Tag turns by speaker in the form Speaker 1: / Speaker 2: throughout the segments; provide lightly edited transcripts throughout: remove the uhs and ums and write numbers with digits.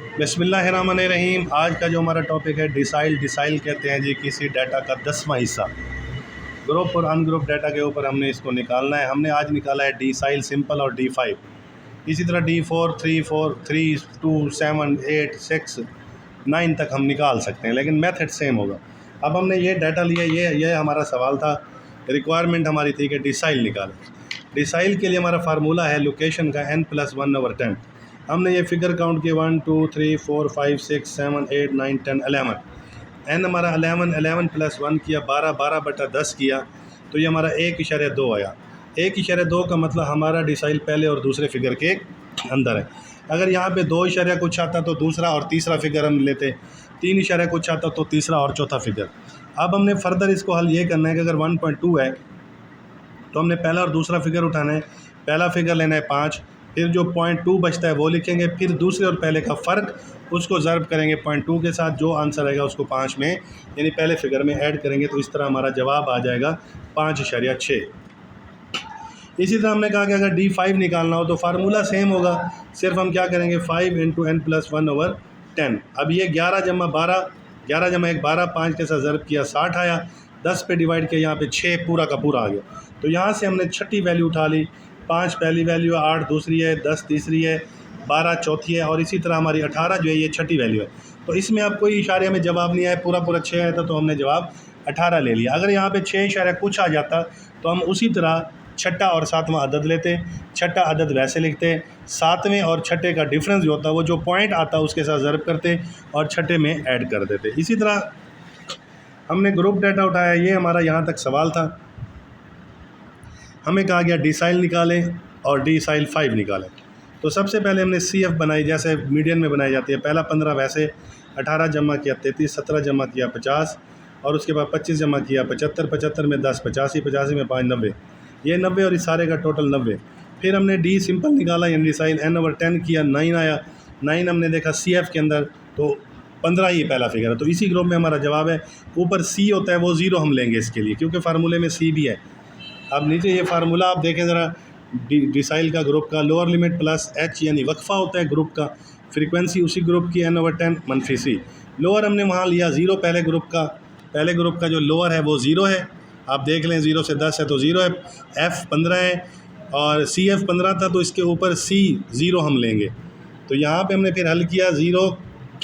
Speaker 1: बिस्मिल्लाहिर्रहमानिर्रहीम। आज का जो हमारा टॉपिक है डिसाइल। डिसाइल कहते हैं जी किसी डाटा का 10वां हिस्सा। ग्रुप और अनग्रुप डाटा के ऊपर हमने इसको निकालना है। हमने आज निकाला है डिसाइल सिंपल और D5। इसी तरह D4, 3, 4, 3, 2, 7, 8, 6, 9 तक हम निकाल सकते हैं, लेकिन मेथड सेम होगा। अब हमने ये डाटा लिया, ये हमारा सवाल था, रिक्वायरमेंट हमारी थी कि डिसाइल निकालें। डिसाइल के लिए हमारा फार्मूला है लोकेशन का n+1/10। हमने ये फिगर काउंट किया 1, 2, 3, 4, 5, 6, 7, 8, 9, 10, 11। n हमारा 11 + 1 किया 12/10 किया, तो ये हमारा 1.2 आया। 1.2 का मतलब हमारा डिसाइल पहले और दूसरे फिगर के अंदर है। अगर यहाँ पे 2 कुछ आता तो दूसरा और तीसरा फिगर हम लेते, 3 कुछ आता तो तीसरा और चौथा फिगर। अब हमने फर्दर इसको हल ये करना है कि अगर 1.2 है तो हमने पहला और दूसरा फिगर उठाना है। पहला फिगर लेना है 5, फिर जो 0.2 बचता है वो लिखेंगे, फिर दूसरे और पहले का फ़र्क उसको ज़र्ब करेंगे 0.2 के साथ, जो आंसर आएगा उसको 5 में यानी पहले फिगर में ऐड करेंगे, तो इस तरह हमारा जवाब आ जाएगा 5.6। इसी तरह हमने कहा कि अगर D5 निकालना हो तो फार्मूला सेम होगा, सिर्फ हम क्या करेंगे 5 × n+1/10। अब ये 11 जमा 12, 11 जमा 1 12, 5 के साथ ज़र्ब किया 60 आया, 10 पे डिवाइड किया, यहाँ पे 6 पूरा का पूरा आ गया। तो यहाँ से हमने छठी वैल्यू उठा ली, 5 पहली वैल्यू है, 8 दूसरी है, 10 तीसरी है, 12 चौथी है, और इसी तरह हमारी 18 जो है ये छठी वैल्यू है। तो इसमें अब कोई इशारे में जवाब नहीं आया, पूरा 6 आया था, तो हमने जवाब 18 ले लिया। अगर यहाँ पे 6 कुछ आ जाता तो हम उसी तरह छठा और सातवां अदद लेते, छठा अदद वैसे लिखते, सातवें और छठे का डिफरेंस जो होता वो जो पॉइंट आता उसके साथ ज़र्ब करते और छठे में ऐड कर देते। इसी तरह हमने ग्रुप डाटा उठाया, ये हमारा यहाँ तक सवाल था। हमें कहा गया डिसाइल निकालें और डिसाइल 5 निकालें। तो सबसे पहले हमने CF बनाई, जैसे मीडियन में बनाई जाती है। पहला 15 वैसे, 18 जमा किया 33, 17 जमा किया 50, और उसके बाद 25 जमा किया 75, 75 में 10 85, 85 में 5 90, ये 90 और इस सारे का टोटल 90। फिर हमने D सिंपल निकाला यानी डिसाइल n/10 किया, 9 आया। 9 हमने देखा CF के अंदर तो 15 ही पहला फिगर है, तो इसी ग्रुप में हमारा जवाब है। ऊपर C होता है वो 0 हम लेंगे इसके लिए, क्योंकि फार्मूले में C भी है। अब नीचे ये फार्मूला आप देखें ज़रा, डिसाइल का ग्रुप का लोअर लिमिट प्लस H यानी वक्फ़ा होता है ग्रुप का, फ्रीक्वेंसी उसी ग्रुप की n/10 -C। लोअर हमने वहाँ लिया 0, पहले ग्रुप का जो लोअर है वो 0 है, आप देख लें 0 से 10 है तो 0 है। F 15 है और CF 15 था, तो इसके ऊपर C 0 हम लेंगे। तो यहाँ पे हमने फिर हल किया 0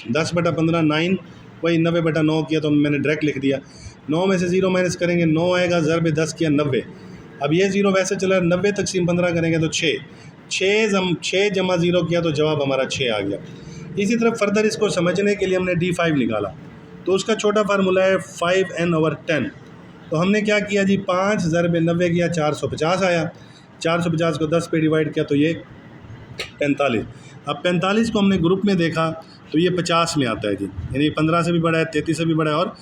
Speaker 1: 10/15 9, वही 90/9 किया, तो मैंने डायरेक्ट लिख दिया। 9 में से 0 माइनस करेंगे 9 आएगा, ज़र्ब 10 किया 90। अब ये 0 वैसे चला, 90 तकसीम 15 करेंगे तो 6 जमा 0 किया तो जवाब हमारा 6 आ गया। इसी तरह फर्दर इसको समझने के लिए हमने D5 निकाला, तो उसका छोटा फार्मूला है 5n/10। तो हमने क्या किया जी, 5 ज़र्ब 90 किया, 450 आया। 450 को 10 पे डिवाइड किया तो ये 45। अब 45 को हमने ग्रुप में देखा तो ये 50 में आता है जी, यानी 15 से भी बड़ा है, 33 से भी बड़ा है और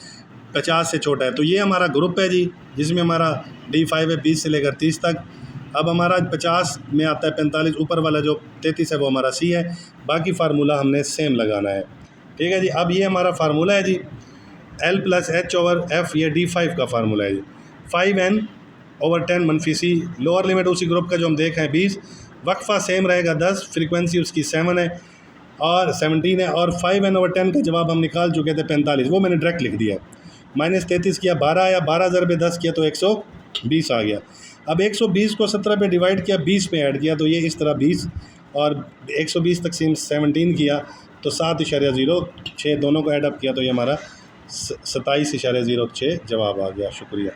Speaker 1: 50 से छोटा है। तो ये हमारा ग्रुप है जी, जिसमें हमारा D5 है 20 से लेकर 30 तक। अब हमारा 50 में आता है 45, ऊपर वाला जो 33 है वो हमारा C है। बाकी फार्मूला हमने सेम लगाना है, ठीक है जी। अब ये हमारा फार्मूला है जी, L + H/F, ये D5 का फार्मूला है जी। 5n/10 -C, लोअर लिमिट उसी ग्रुप का जो हम देख रहे हैं 20, वक्फ़ा सेम रहेगा 10, फ्रीक्वेंसी उसकी 7 है और 17 है, और 5n/10 का जवाब हम निकाल चुके थे 45, वो मैंने डायरेक्ट लिख दिया। -33 किया 12 आया, 12 ज़र्ब 10 किया तो 120 आ गया। अब 120 को 17 पे डिवाइड किया, 20 पे ऐड किया, तो ये इस तरह 20 और 120 तकसीम 17 किया तो 7.06, दोनों को ऐड अप किया तो ये हमारा 27.06 जवाब आ गया। शुक्रिया।